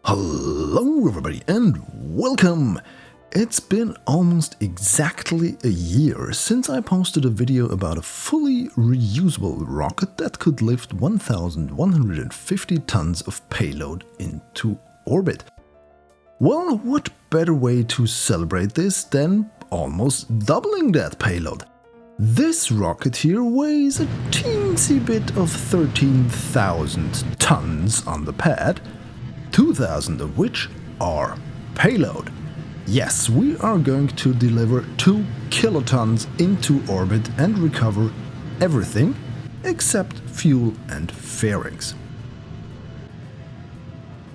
Hello everybody and welcome! It's been almost exactly a year since I posted a video about a fully reusable rocket that could lift 1,150 tons of payload into orbit. Well, what better way to celebrate this than almost doubling that payload? This rocket here weighs a teensy bit of 13,000 tons on the pad, 2,000 of which are payload. Yes, we are going to deliver 2 kilotons into orbit and recover everything except fuel and fairings.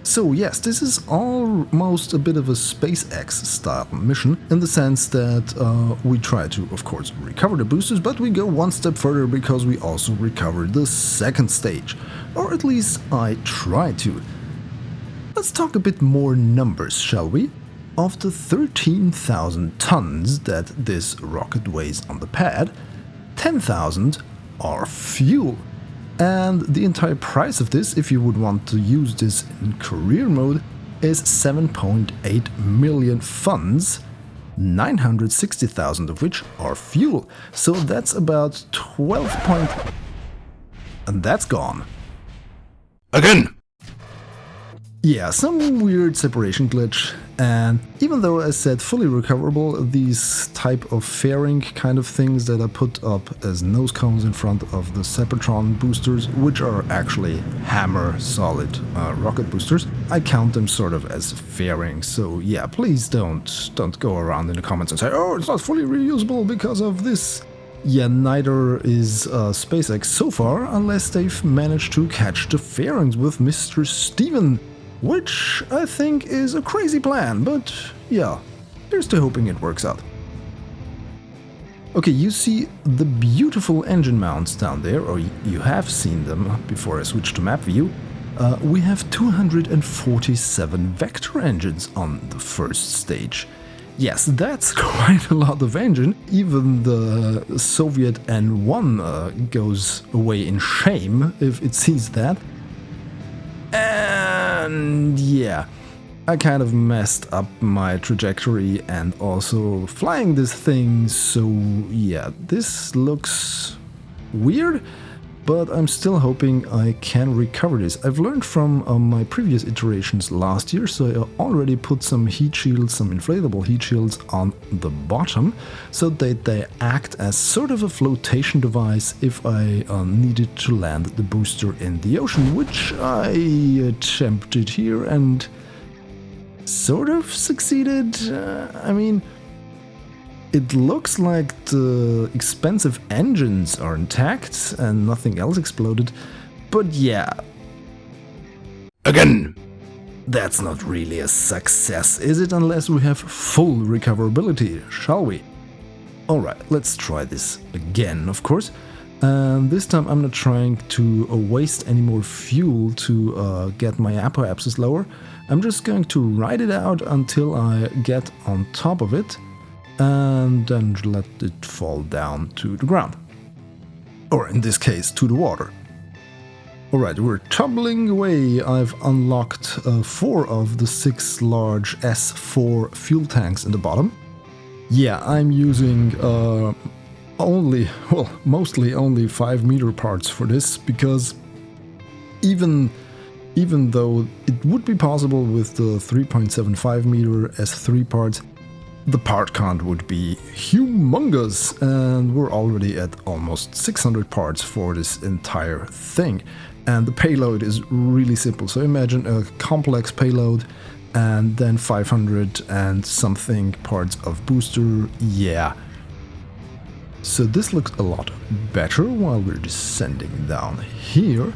So yes, this is almost a bit of a SpaceX style mission in the sense that we try to, of course, recover the boosters, but we go one step further because we also recover the second stage, or at least I try to. Let's talk a bit more numbers, shall we? Of the 13,000 tons that this rocket weighs on the pad, 10,000 are fuel. And the entire price of this, if you would want to use this in career mode, is 7.8 million funds, 960,000 of which are fuel. So that's about 12 point... and that's gone. Again! Yeah, some weird separation glitch, and even though I said fully recoverable, these type of fairing kind of things that I put up as nose cones in front of the Sepratron boosters, which are actually hammer solid rocket boosters, I count them sort of as fairing. So yeah, please don't go around in the comments and say, oh, it's not fully reusable because of this. Yeah, neither is SpaceX so far, unless they've managed to catch the fairings with Mr. Steven. Which I think is a crazy plan, but yeah, here's to hoping it works out. Okay, you see the beautiful engine mounts down there, or you have seen them before I switched to map view. We have 247 vector engines on the first stage. Yes, that's quite a lot of engine. Even the Soviet N1 goes away in shame if it sees that. And yeah, I kind of messed up my trajectory and also flying this thing, so yeah, this looks weird, but I'm still hoping I can recover this. I've learned from my previous iterations last year, so I already put some heat shields, some inflatable heat shields on the bottom, so that they act as sort of a flotation device if I needed to land the booster in the ocean, which I attempted here and sort of succeeded. I mean, it looks like the expensive engines are intact and nothing else exploded, but yeah. Again! That's not really a success, is it? Unless we have full recoverability, shall we? Alright, let's try this again, of course. And this time I'm not trying to waste any more fuel to get my apoapsis lower. I'm just going to ride it out until I get on top of it, and then let it fall down to the ground. Or in this case, to the water. Alright, we're tumbling away. I've unlocked 4 of the 6 large S4 fuel tanks in the bottom. Yeah, I'm using mostly only 5-meter parts for this, because even though it would be possible with the 3.75 meter S3 parts, the part count would be humongous, and we're already at almost 600 parts for this entire thing. And the payload is really simple, so imagine a complex payload and then 500 and something parts of booster, yeah. So this looks a lot better while we're descending down here.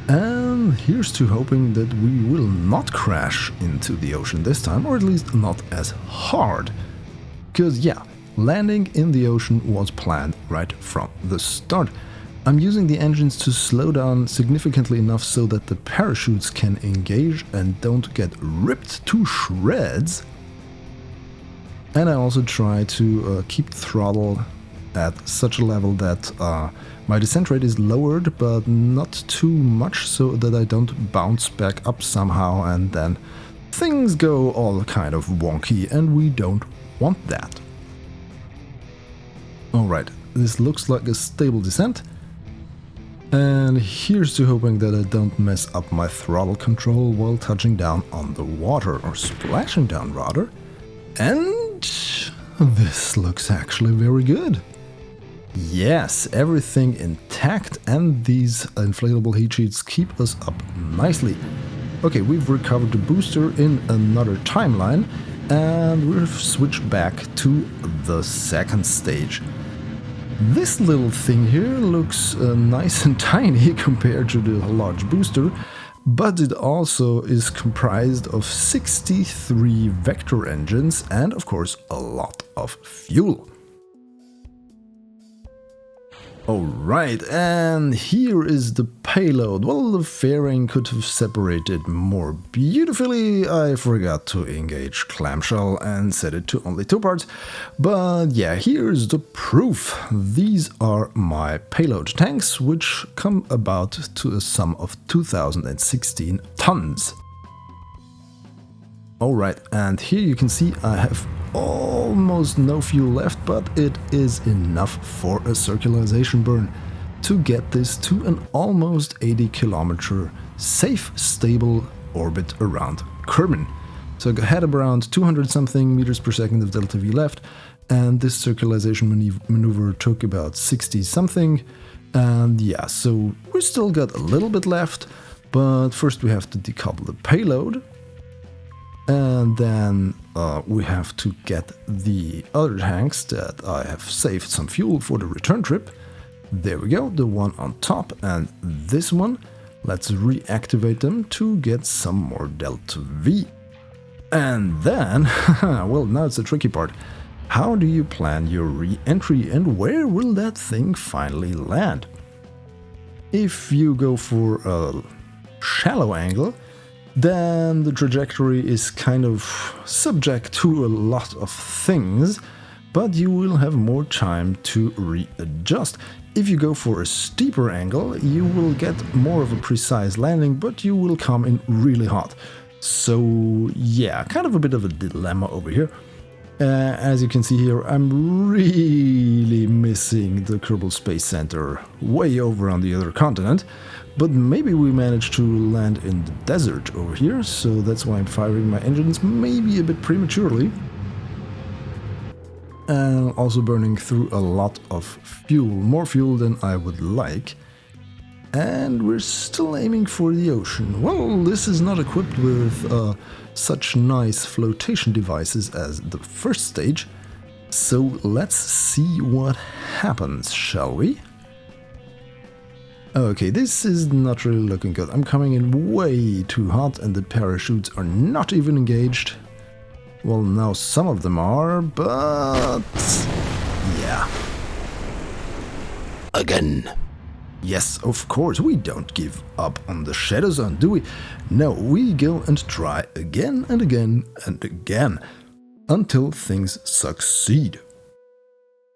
And here's to hoping that we will not crash into the ocean this time, or at least not as hard. Because yeah, landing in the ocean was planned right from the start. I'm using the engines to slow down significantly enough so that the parachutes can engage and don't get ripped to shreds. And I also try to keep the throttle at such a level that my descent rate is lowered, but not too much, so that I don't bounce back up somehow and then things go all kind of wonky, and we don't want that. Alright, this looks like a stable descent. And here's to hoping that I don't mess up my throttle control while touching down on the water, or splashing down rather. And this looks actually very good. Yes, everything intact, and these inflatable heat shields keep us up nicely. Okay, we've recovered the booster in another timeline, and we've switched back to the second stage. This little thing here looks nice and tiny compared to the large booster, but it also is comprised of 63 vector engines and, of course, a lot of fuel. Alright, and here is the payload. Well, the fairing could have separated more beautifully. I forgot to engage clamshell and set it to only 2 parts. But yeah, here's the proof. These are my payload tanks, which come about to a sum of 2016 tons. Alright, and here you can see I have almost no fuel left, but it is enough for a circularization burn to get this to an almost 80 kilometer safe, stable orbit around Kerbal. So I had around 200 something meters per second of delta V left, and this circularization maneuver took about 60 something, and yeah, so we still got a little bit left, but first we have to decouple the payload. And then we have to get the other tanks that I have saved some fuel for the return trip. There we go, the one on top and this one. Let's reactivate them to get some more delta V. And then, well, now it's the tricky part. How do you plan your re-entry, and where will that thing finally land? If you go for a shallow angle, then the trajectory is kind of subject to a lot of things, but you will have more time to readjust. If you go for a steeper angle, you will get more of a precise landing, but you will come in really hot. So yeah, kind of a bit of a dilemma over here. As you can see here, I'm really missing the Kerbal Space Center way over on the other continent. But maybe we managed to land in the desert over here, so that's why I'm firing my engines maybe a bit prematurely. And also burning through a lot of fuel, more fuel than I would like. And we're still aiming for the ocean. Well, this is not equipped with such nice flotation devices as the first stage. So let's see what happens, shall we? Okay, this is not really looking good. I'm coming in way too hot and the parachutes are not even engaged. Well, now some of them are, but yeah. Again. Yes, of course, we don't give up on the ShadowZone, do we? No, we go and try again and again and again, until things succeed.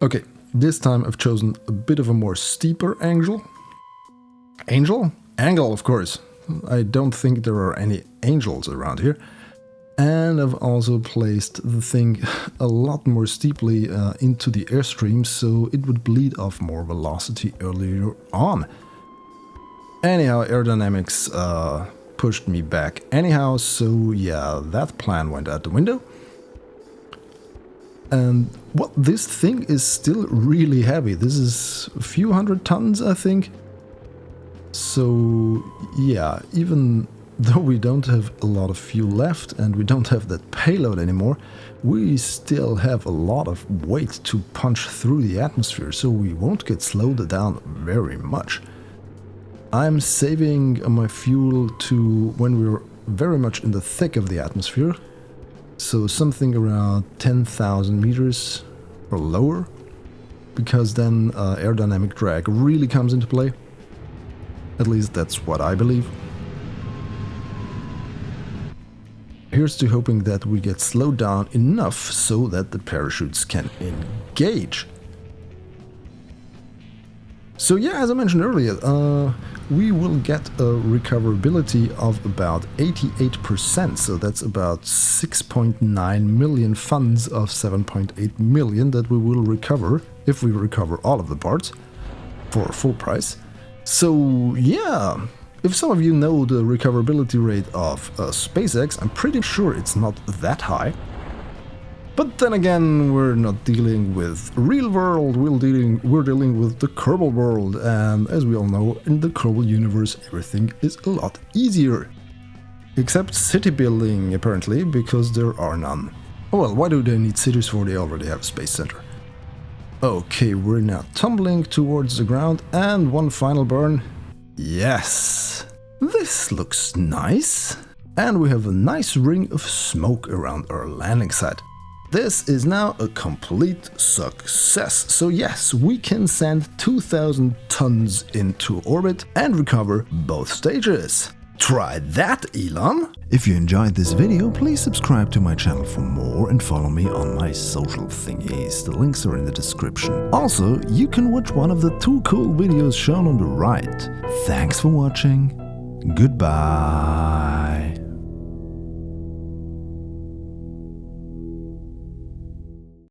Okay, this time I've chosen a bit of a more steeper angle. Angle, of course. I don't think there are any angels around here. And I've also placed the thing a lot more steeply into the airstream, so it would bleed off more velocity earlier on. Anyhow, aerodynamics pushed me back anyhow, so yeah, that plan went out the window. And what, this thing is still really heavy. This is a few hundred tons, I think. So yeah, even though we don't have a lot of fuel left and we don't have that payload anymore, we still have a lot of weight to punch through the atmosphere, so we won't get slowed down very much. I'm saving my fuel to when we're very much in the thick of the atmosphere, so something around 10,000 meters or lower, because then aerodynamic drag really comes into play. At least that's what I believe. Here's to hoping that we get slowed down enough so that the parachutes can engage. So yeah, as I mentioned earlier, we will get a recoverability of about 88%, so that's about 6.9 million funds of 7.8 million that we will recover if we recover all of the parts for full price. So yeah, if some of you know the recoverability rate of SpaceX, I'm pretty sure it's not that high. But then again, we're not dealing with real world, we're dealing with the Kerbal world, and as we all know, in the Kerbal universe everything is a lot easier. Except city building, apparently, because there are none. Oh well, why do they need cities for? They already have a space center. Okay, we're now tumbling towards the ground, and one final burn. Yes! This looks nice! And we have a nice ring of smoke around our landing site. This is now a complete success. So yes, we can send 2000 tons into orbit and recover both stages. Try that, Elon! If you enjoyed this video, please subscribe to my channel for more and follow me on my social thingies. The links are in the description. Also, you can watch one of the 2 cool videos shown on the right. Thanks for watching. Goodbye.